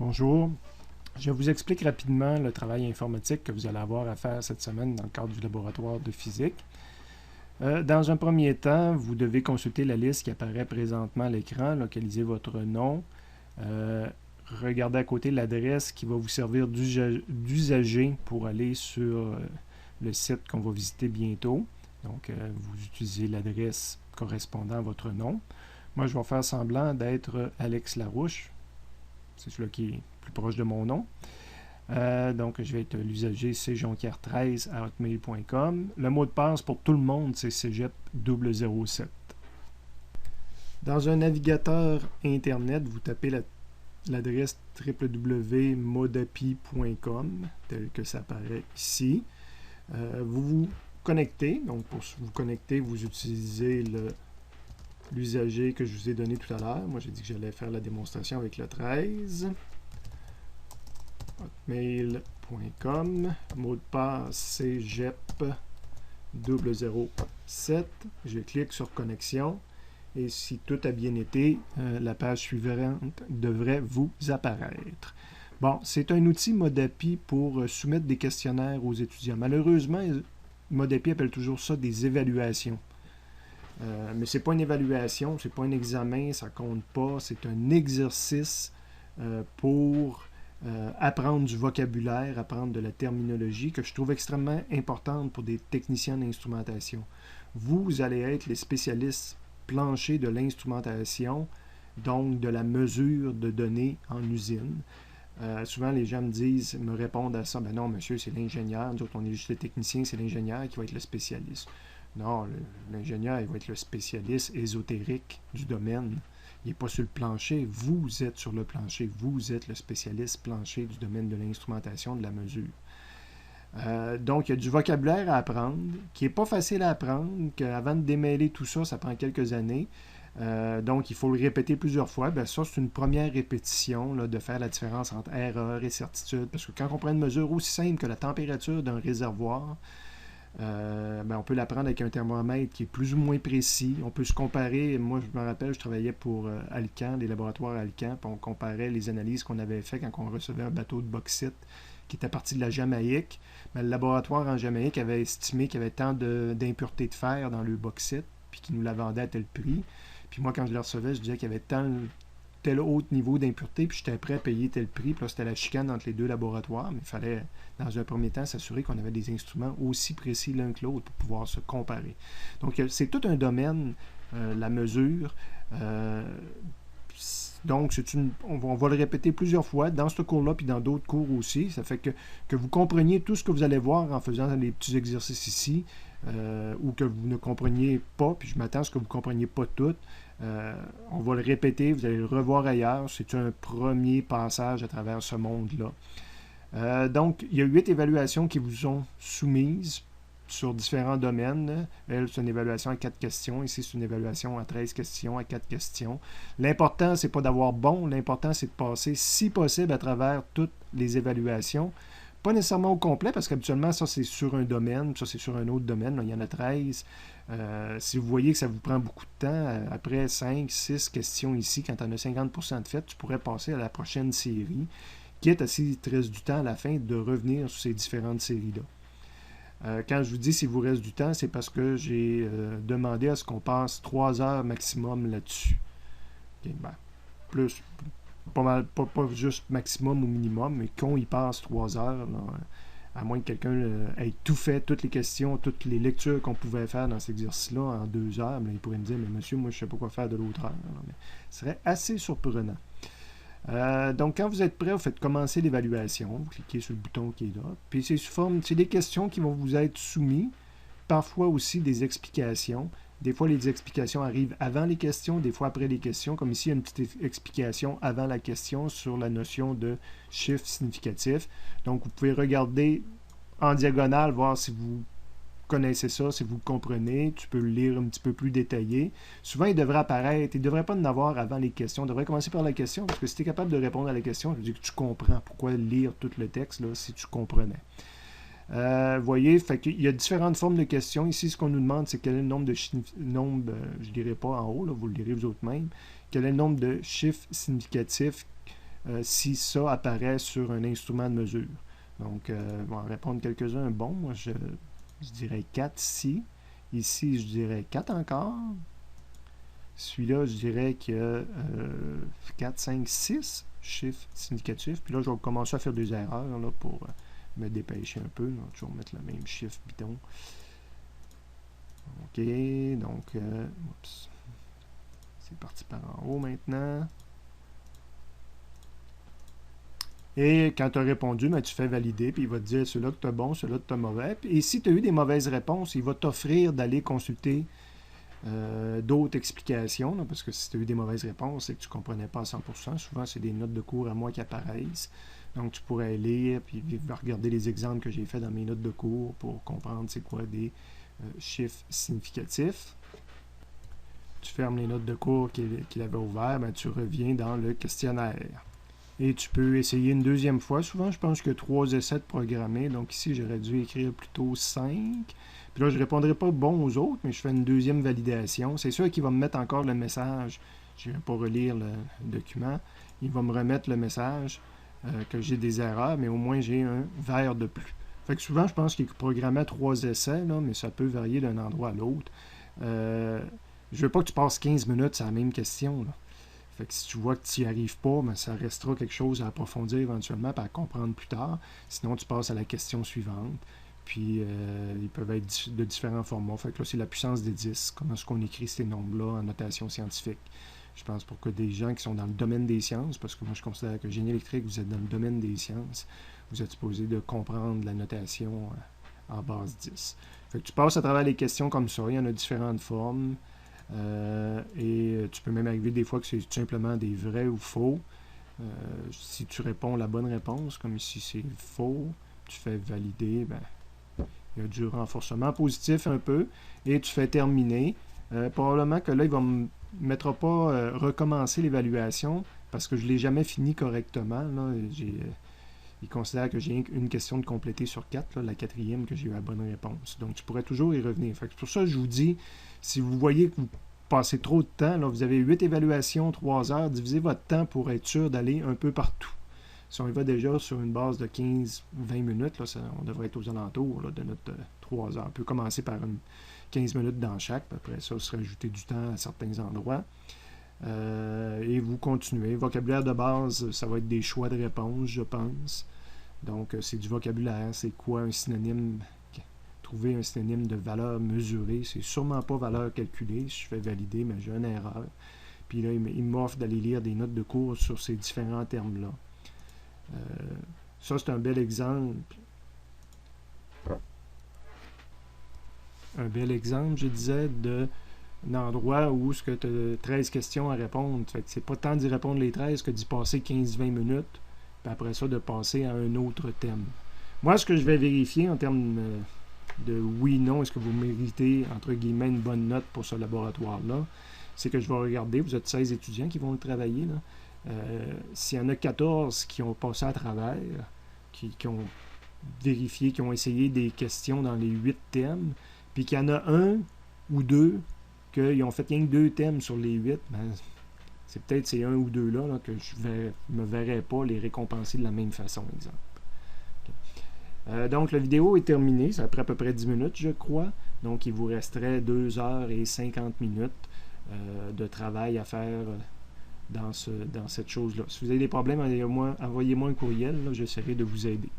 Bonjour. Je vous explique rapidement le travail informatique que vous allez avoir à faire cette semaine dans le cadre du laboratoire de physique. Dans un premier temps, vous devez consulter la liste qui apparaît présentement à l'écran, localiser votre nom, regardez à côté l'adresse qui va vous servir d'usager pour aller sur le site qu'on va visiter bientôt. Donc, vous utilisez l'adresse correspondant à votre nom. Moi, je vais faire semblant d'être Alex Larouche. C'est celui qui est plus proche de mon nom. Donc, je vais être l'usager cjonquière13@hotmail.com. Le mot de passe pour tout le monde, c'est cégep007. Dans un navigateur Internet, vous tapez l'adresse www.modapi.com, tel que ça apparaît ici. Vous vous connectez. Donc, pour vous connecter, vous utilisez l'usager que je vous ai donné tout à l'heure. Moi, j'ai dit que j'allais faire la démonstration avec le 13. Hotmail.com. Mot de passe cégep007. Je clique sur connexion. Et si tout a bien été, la page suivante devrait vous apparaître. Bon, c'est un outil Modapi pour soumettre des questionnaires aux étudiants. Malheureusement, Modapi appelle toujours ça des évaluations. Mais ce n'est pas une évaluation, ce n'est pas un examen, ça ne compte pas. C'est un exercice pour apprendre du vocabulaire, apprendre de la terminologie que je trouve extrêmement importante pour des techniciens d'instrumentation. Vous allez être les spécialistes planchers de l'instrumentation, donc de la mesure de données en usine. Souvent, les gens me répondent à ça, ben non, monsieur, c'est l'ingénieur. Nous autres, on est juste les techniciens, c'est l'ingénieur qui va être le spécialiste. Non, l'ingénieur, il va être le spécialiste ésotérique du domaine. Il n'est pas sur le plancher. Vous êtes sur le plancher. Vous êtes le spécialiste plancher du domaine de l'instrumentation, de la mesure. Donc, il y a du vocabulaire à apprendre, qui n'est pas facile à apprendre, qu'avant de démêler tout ça, ça prend quelques années. Donc, il faut le répéter plusieurs fois. Bien, ça, c'est une première répétition, là, de faire la différence entre erreur et certitude. Parce que quand on prend une mesure aussi simple que la température d'un réservoir, on peut l'apprendre avec un thermomètre qui est plus ou moins précis. On peut se comparer. Moi, je me rappelle, je travaillais pour Alcan, les laboratoires Alcan, puis on comparait les analyses qu'on avait faites quand on recevait un bateau de bauxite qui était parti de la Jamaïque. Mais le laboratoire en Jamaïque avait estimé qu'il y avait tant d'impuretés de fer dans le bauxite, puis qu'il nous la vendait à tel prix. Puis moi, quand je le recevais, je disais qu'il y avait tel haut niveau d'impureté, puis j'étais prêt à payer tel prix. Puis là, c'était la chicane entre les deux laboratoires, mais il fallait, dans un premier temps, s'assurer qu'on avait des instruments aussi précis l'un que l'autre pour pouvoir se comparer. Donc, c'est tout un domaine, la mesure. Donc, on va le répéter plusieurs fois dans ce cours-là, puis dans d'autres cours aussi. Ça fait que vous compreniez tout ce que vous allez voir en faisant les petits exercices ici, ou que vous ne compreniez pas, puis je m'attends à ce que vous ne compreniez pas tout. On va le répéter, vous allez le revoir ailleurs. C'est un premier passage à travers ce monde-là. Donc, il y a 8 évaluations qui vous sont soumises sur différents domaines. Elle, c'est une évaluation à 4 questions. Ici, c'est une évaluation à 13 questions, à 4 questions. L'important, c'est pas d'avoir bon. L'important, c'est de passer, si possible, à travers toutes les évaluations. Pas nécessairement au complet, parce qu'habituellement, ça, c'est sur un domaine, ça, c'est sur un autre domaine. Là, il y en a 13. Si vous voyez que ça vous prend beaucoup de temps, après 5, 6 questions ici, quand on a 50% de fait, tu pourrais passer à la prochaine série, quitte à, s'il te reste du temps à la fin, de revenir sur ces différentes séries-là. Quand je vous dis s'il vous reste du temps, c'est parce que j'ai demandé à ce qu'on passe 3 heures maximum là-dessus. Okay, plus, pas juste maximum ou minimum, mais qu'on y passe 3 heures, là, à moins que quelqu'un ait tout fait, toutes les questions, toutes les lectures qu'on pouvait faire dans cet exercice-là en 2 heures, mais il pourrait me dire, mais monsieur, moi je ne sais pas quoi faire de l'autre heure. Mais ce serait assez surprenant. Donc, quand vous êtes prêt, vous faites commencer l'évaluation. Vous cliquez sur le bouton qui est là. Puis, c'est des questions qui vont vous être soumises. Parfois aussi des explications. Des fois, les explications arrivent avant les questions, des fois après les questions. Comme ici, il y a une petite explication avant la question sur la notion de chiffre significatif. Donc, vous pouvez regarder en diagonale, voir si vous connaissez ça, si vous le comprenez, tu peux le lire un petit peu plus détaillé. Souvent, il devrait apparaître, il ne devrait pas en avoir avant les questions. Il devrait commencer par la question, parce que si tu es capable de répondre à la question, je veux dire que tu comprends. Pourquoi lire tout le texte là, si tu comprenais? Vous voyez, fait qu'il y a différentes formes de questions. Ici, ce qu'on nous demande, c'est quel est le nombre de chiffres, je ne dirai pas en haut, là, vous le lirez vous autres même, quel est le nombre de chiffres significatifs si ça apparaît sur un instrument de mesure. Donc, on va en répondre quelques-uns. Bon, moi, je dirais 4 ici. Ici, je dirais 4 encore. Celui-là, je dirais que 4, 5, 6 chiffres significatifs. Puis là, je vais commencer à faire des erreurs là, pour me dépêcher un peu. Donc, je vais mettre le même chiffre bidon. OK, donc, oups. C'est parti par en haut maintenant. Et quand tu as répondu, ben, tu fais valider, puis il va te dire celui-là que tu as bon, celui-là que tu as mauvais. Et si tu as eu des mauvaises réponses, il va t'offrir d'aller consulter d'autres explications, là, parce que si tu as eu des mauvaises réponses, c'est que tu ne comprenais pas à 100%. Souvent, c'est des notes de cours à moi qui apparaissent. Donc, tu pourrais lire, puis regarder les exemples que j'ai faits dans mes notes de cours pour comprendre c'est quoi des chiffres significatifs. Tu fermes les notes de cours qu'il avait ouvertes, ben, tu reviens dans le questionnaire. Et tu peux essayer une deuxième fois. Souvent, je pense que 3 essais de programmer. Donc ici, j'aurais dû écrire plutôt 5. Puis là, je ne répondrai pas bon aux autres, mais je fais une deuxième validation. C'est sûr qu'il va me mettre encore le message. Je ne vais pas relire le document. Il va me remettre le message que j'ai des erreurs, mais au moins j'ai un vert de plus. Fait que souvent, je pense qu'il est programmé à 3 essais, là, mais ça peut varier d'un endroit à l'autre. Je ne veux pas que tu passes 15 minutes sur la même question, là. Fait que si tu vois que tu n'y arrives pas, ben, ça restera quelque chose à approfondir éventuellement et à comprendre plus tard. Sinon, tu passes à la question suivante. Puis, ils peuvent être de différents formats. Fait que là, c'est la puissance des 10. Comment est-ce qu'on écrit ces nombres-là en notation scientifique? Je pense pour que des gens qui sont dans le domaine des sciences, parce que moi, je considère que génie électrique, vous êtes dans le domaine des sciences, vous êtes supposé de comprendre la notation en base 10. Fait que tu passes à travers les questions comme ça. Il y en a différentes formes. Et tu peux même arriver des fois que c'est tout simplement des vrais ou faux. Si tu réponds la bonne réponse, comme ici c'est faux, tu fais valider, ben, il y a du renforcement positif un peu, et tu fais terminer. Probablement que là, il ne me mettra pas recommencer l'évaluation parce que je ne l'ai jamais fini correctement. Là, il considère que j'ai une question de compléter sur 4, là, la quatrième que j'ai eu la bonne réponse. Donc, tu pourrais toujours y revenir. Fait que pour ça, je vous dis, si vous voyez que vous passez trop de temps, là, vous avez 8 évaluations, 3 heures, divisez votre temps pour être sûr d'aller un peu partout. Si on y va déjà sur une base de 15-20 minutes, là, on devrait être aux alentours là, de notre 3 heures. On peut commencer par 15 minutes dans chaque, puis après ça, se rajouter du temps à certains endroits. Et vous continuez. Vocabulaire de base, ça va être des choix de réponse, je pense. Donc, c'est du vocabulaire. C'est quoi un synonyme? Trouver un synonyme de valeur mesurée. C'est sûrement pas valeur calculée. Si je fais valider, mais j'ai une erreur. Puis là, il m'offre d'aller lire des notes de cours sur ces différents termes-là. Ça, c'est un bel exemple. Un bel exemple, je disais, d'un endroit où tu as 13 questions à répondre. Fait que c'est pas tant d'y répondre les 13 que d'y passer 15-20 minutes. Puis après ça, de passer à un autre thème. Moi, ce que je vais vérifier en termes de oui-non, est-ce que vous méritez, entre guillemets, une bonne note pour ce laboratoire-là, c'est que je vais regarder, vous êtes 16 étudiants qui vont le travailler, là. S'il y en a 14 qui ont passé à travers, qui ont vérifié, qui ont essayé des questions dans les 8 thèmes, puis qu'il y en a un ou deux qu'ils ont fait rien que 2 thèmes sur les 8, ben, c'est peut-être ces 1 ou 2-là là, que je ne me verrais pas les récompenser de la même façon, exemple. Okay. Donc, la vidéo est terminée. Ça prend à peu près 10 minutes, je crois. Donc, il vous resterait 2 heures et 50 minutes de travail à faire dans cette chose-là. Si vous avez des problèmes, envoyez-moi un courriel. J'essaierai de vous aider.